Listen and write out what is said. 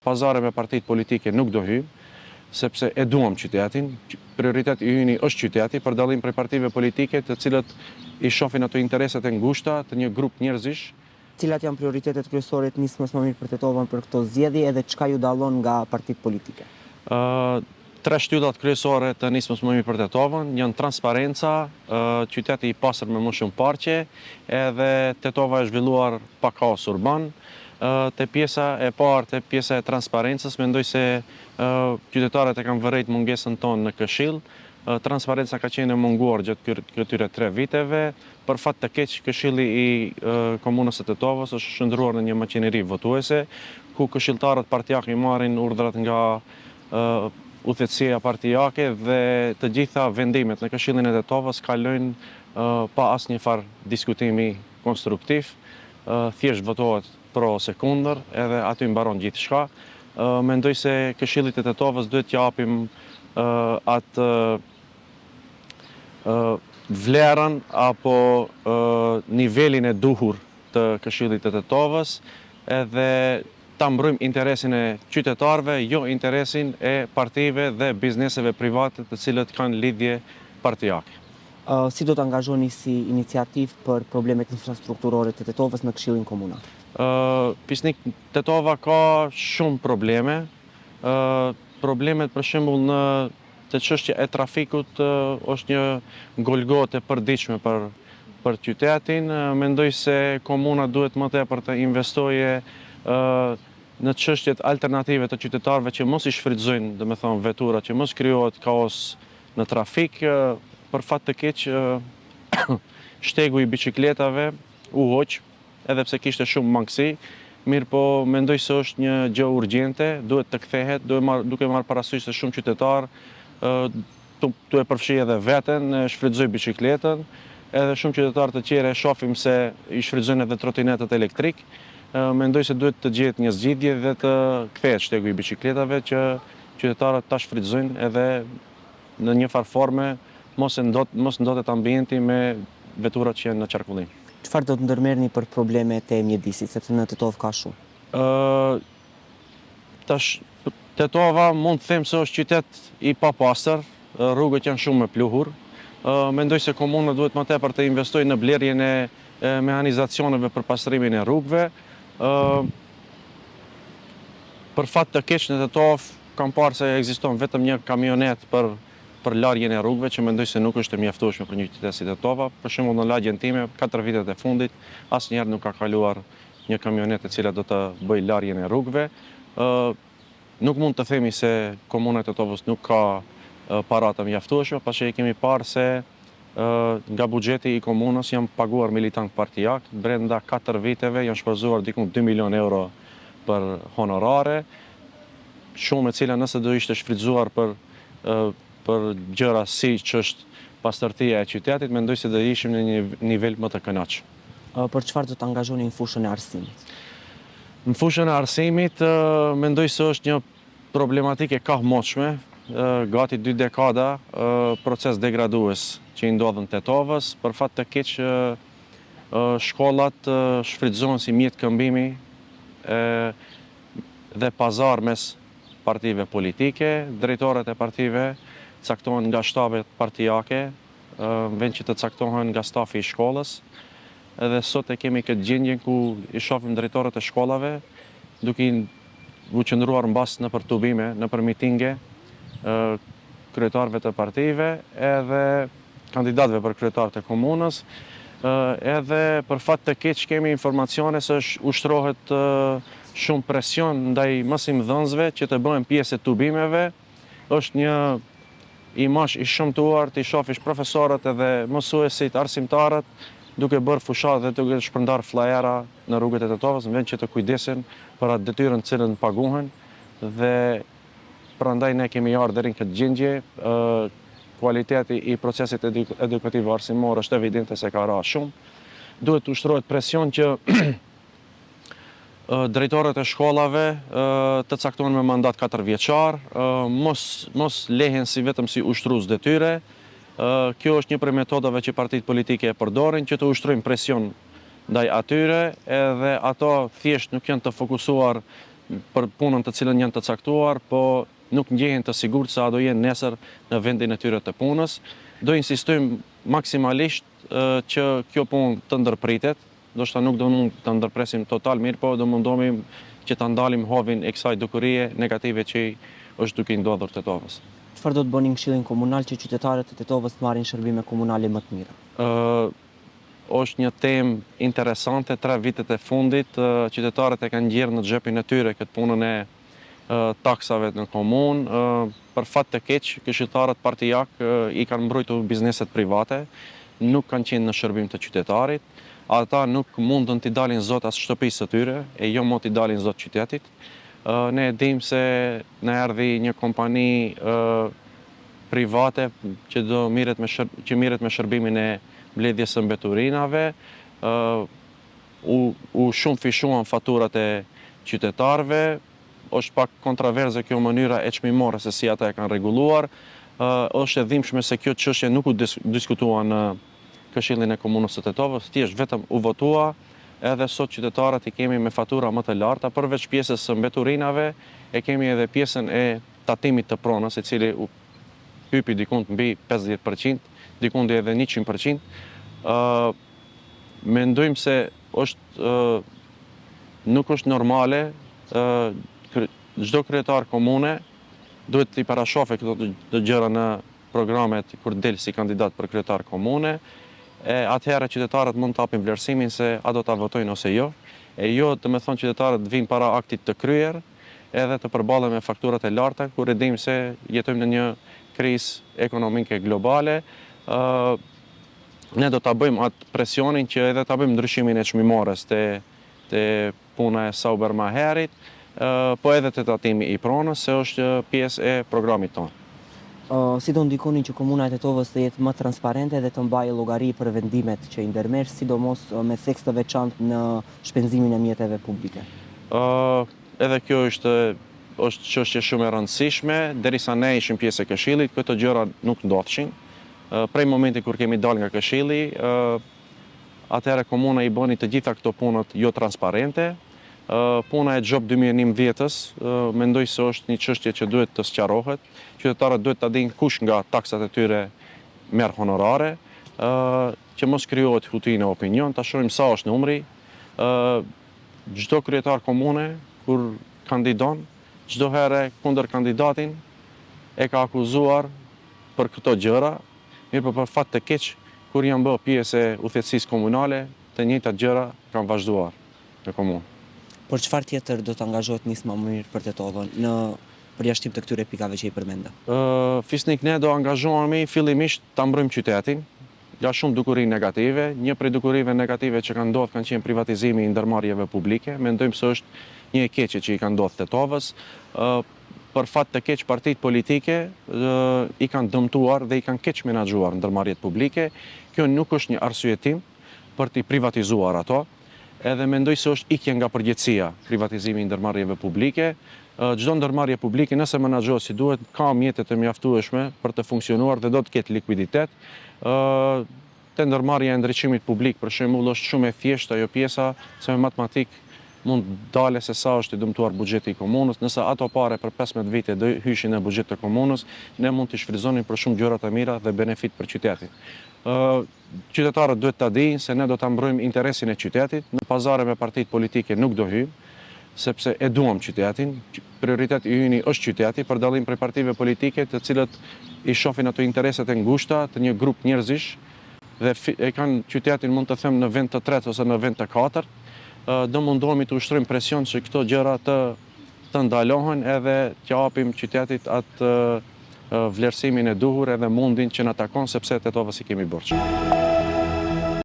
Pazare me partitë politike nuk do hyjmë, sepse e duam qytetin, prioritet i yni është qyteti, për dallim prej partive politike të cilët i shohin ato interesat e ngushta të një grup njerëzish. Cilat janë prioritetet kryesore të nismës më mirë për Tetovën për këto zgjedhje edhe çka ju dallon nga partitë politike? Tre shtyllat kryesore të nismës më mirë për Tetovën janë transparenca, qyteti i pastër me më shumë parqe, edhe Tetova është zhvilluar pa kaos urban. Te pjesa e parë, te pjesa e transparencës, mendoj se qytetarët e kanë vërejt mungesën tonë në Këshill. Transparenca ka qenë e munguar gjatë këtyre 3 viteve. Për fat të keq, Këshilli i komunës së Tetovës është shndruar në një maqineri votuese, ku këshilltarët partijake i marrin urdhrat nga udhëheqësia partijake dhe të gjitha vendimet në Këshillin e Tetovës kalojnë pa asnjë farë diskutimi konstruktiv. Thjesht votohet pro ose kundër, edhe aty mbaron gjithçka. Mendoj se Këshillit të Tetovës duhet t'japim atë vlerën apo nivelin e duhur të Këshillit të Tetovës, edhe ta mbrojmë interesin e qytetarëve, jo interesin e partive dhe bizneseve private të cilët kanë lidhje partijake. Si do të angazhoni si iniciativë për problemet infrastrukturore të Tetovës në Këshillin Komunal? Pisnik Tetova ka shumë probleme. Problemet për shembull në të çështja e trafikut është një golgotë e përditshme për qytetin. Mendoj se komuna duhet më tepër të investoje në çështjet alternative të qytetarëve që mos i shfrytëzojnë, domethënë veturat, që mos krijohet kaos në trafik. Për fat të keq, shtegu i biçikletave u hoq, edhe pse kishte shumë mangësi, mirë po mendoj se është një gjë urgjente, duhet të kthehet, duke marrë parasysh se shumë qytetarë tu e përfshi edhe veten, shfrytëzoj biçikletën, edhe shumë qytetarë të tjerë shohim se i shfrytëzojnë edhe trotinetët elektrik. Mendoj se duhet të gjehet një zgjidhje dhe të kthehet shtegu i biçikletave që qytetarët ta shfrytëzojnë edhe në një farë forme, mos ndotet ambienti me veturat që janë në qarkullim. Çfarë do të ndërmerrni për problemet e mjedisit, sepse në Tetovë ka shumë? Tash Tetova mund të them se është qytet i papastër, rrugët janë shumë me pluhur. Mendoj se komuna duhet më tepër të investojë në blerjen e mehanizacioneve për pastrimin e rrugëve. Për fat të keq në Tetovë kam parë se ekziston vetëm një kamionet për larjen e rrugëve, që mendoj se nuk është e mjaftueshme për një qytet si Tetova. Për shembull në lagjen time, 4 vitet e fundit, asnjëherë nuk ka kaluar një kamionet e cila do të bëjë larjen e rrugëve. Nuk mund të themi se komuna e Tetovës nuk ka para të mjaftueshme, pasi e kemi parë se nga buxheti i komunës janë paguar militant partijak, brenda 4 viteve janë shpenzuar diku 2 milion euro për honorare, shumë e cila nëse do ishte shfrytzuar për gjëra si që është pastërtia e qytetit, mendoj se do ishim në një nivel më të kënaqshëm. Për çfarë do të angazhoni në fushën e arsimit? Në fushën e arsimit, mendoj se është një problematike kahmoçme, gati 2 dekada proces degradues që i ndodhen Tetovës. Për fat të keq, shkollat shfrytëzohen si mjet këmbimi dhe pazar mes partive politike. Drejtorët e partive caktohen nga shtabet partijake, vend që të caktohen nga stafi i shkollës. Edhe sot e kemi këtë gjendje ku i shohim drejtorët e shkollave duke u qëndruar mbas nëpër tubime, nëpër mitinge, kryetarëve të partive edhe kandidatëve për kryetarët e komunës. Edhe për fat të keq kemi informacione se ushtrohet shumë presion ndaj mësimdhënësve që të bëhen pjesë e tubimeve. Është një imazh i shëmtuar, të shofish profesorët edhe mësuesit, arsimtarët duke bërë fushat dhe duke shpërndar flajera në rrugët e Tetovës, në vend që të kujdesin për atë detyrën cilën paguhen, dhe prandaj ne kemi ardhur deri në këtë gjendje. Kualiteti i procesit edukativ arsimor është evidente se ka rënë shumë. Duhet të ushtrohet presion që drejtorët e shkollave të caktohen me mandat 4 vjeçar, mos lehen vetëm si ushtrues detyre. Kjo është një prej metodave që partitë politike e përdorin, që të ushtrojnë presion ndaj atyre, edhe ato thjesht nuk janë të fokusuar për punën të cilën janë të caktuar, po nuk ndjehen të sigurt se a do jenë nesër në vendin e tyre të punës. Do insistojmë maksimalisht që kjo punë të ndërpritet, ndoshta nuk do mund të ndërpresim total mirë, po do mundohemi që ta ndalim havin e kësaj dukurie negative që është duke i ndodhur Tetovës. Çfarë do të bëni në Këshillin Komunal që qytetarët e Tetovës të marrin shërbime komunale më të mira? Është një temë interesante, 3 vitet e fundit, qytetarët e kanë gjerë në xhepin e tyre këtë punën e taksave në komunë. Për fat të keq, këshilltarët partijak i kanë mbrojtur bizneset private, nuk kanë qenë në shërbim të qytetarit. Ata nuk mundën t'i dalin zot as shtëpisë së tyre, e jo mo t'i dalin zot qytetit. Ne e dim se na erdhi një kompani private që mirret me shërbimin e mbledhjes së mbeturinave, u shumë fishuan faturat e qytetarëve, është pak kontroverze kjo mënyra e çmimore se si ata e kanë rregulluar. Është e dhimbshme se kjo çështje nuk u diskutua në Këshillin e Komunës së Tetovës, thjesht vetëm u votua, edhe sot qytetarët i kemi me fatura më të larta, përveç pjesës së mbeturinave, e kemi edhe pjesën e tatimit të pronës, i cili u hypi dikund mbi 50%, dikund edhe 100%. Mendojmë se nuk është normale, çdo kryetar komune duhet t'i parashofe këto të gjëra në programet kur del si kandidat për kryetar komune. Atëherë qytetarët mund të hapin vlerësimin se a do ta votojnë ose jo. E jo të me thonë qytetarët vinë para aktit të kryer, edhe të përballen me fakturat e larta, kur e dim se jetojmë në një krizë ekonomike globale. Ne do ta bëjmë atë presionin që edhe ta bëjmë ndryshimin e çmimores te puna e Sauber më herët, po edhe te tatimi i pronës, se është pjesë e programit tonë. Si do ndikoni që komuna e Tetovës të jetë më transparente dhe të mbajë llogari për vendimet që i ndërmerr, sidomos me theks të veçantë në shpenzimin e mjeteve publike? Edhe kjo është çështje shumë e rëndësishme, derisa ne ishim pjesë e Këshillit, këto gjëra nuk ndodhshin. Prej momentit kur kemi dalë nga Këshilli, atëherë komuna i bëni të gjitha këto punët jo transparente. Puna e Job 2019-s, mendoj se është një çështje që duhet të sqarohet. Qytetarët duhet ta dinë kush nga taksat e tyre merr honorare, që mos krijohet huti në opinion, ta shohim sa është numri. Çdo kryetar komune kur kandidon, çdo herë kundër kandidatin e ka akuzuar për këto gjëra, mirë për fat të keq, kur janë bërë pjesë e udhëheqësisë komunale, të njëjtat gjëra kanë vazhduar në komunë. Por çfarë tjetër do të angazhohet nisma më mirë për Tetovën në përjashtim të këtyre pikave që i përmenda? Fisnik ne do angazhohemi fillimisht ta mbrojmë qytetin, nga shumë dukuri negative. Një prej dukurive negative që kanë ndodhur kanë qenë privatizimi i ndërmarrjeve publike. Mendojmë se është një e keqe që i kanë ndodhur Tetovës. Për fat të keq partitë politike i kanë dëmtuar dhe i kanë keq menaxhuar ndërmarrjet publike. Kjo nuk është një arsyetim për t'i privatizuar ato. Edhe mendoj se është ikje nga përgjegjësia privatizimi i ndërmarrjeve publike. Çdo ndërmarrje publike nëse menaxhohet si duhet, ka mjete të mjaftueshme për të funksionuar dhe do të ketë likuiditet. Te ndërmarrja e ndriçimit publik, për shembull, është shumë e thjeshtë ajo pjesa, se me matematik mund dale se sa është i dëmtuar buxheti i komunës. Nëse ato pare për 15 vite do hyshin në buxhet të komunës, ne mund t'i shfrytëzonin për shumë gjëra të mira dhe benefit për qytetin. Qytetarët duhet ta dinë se ne do ta mbrojmë interesin e qytetit, në pazare me partitë politike nuk do hyjmë, sepse e duam qytetin. Prioriteti yni është qyteti, për dallim prej partive politike të cilët i shohin ato interesat e ngushta të një grup njerëzish dhe e kanë qytetin, mund të them, në vend të tretë ose në vend të katërt. Do mundohemi të ushtrojmë presion që këto gjëra të ndalohen edhe të japim qytetit atë vlerësimin e duhur edhe mundin që na takon, sepse Tetovës i kemi borxh.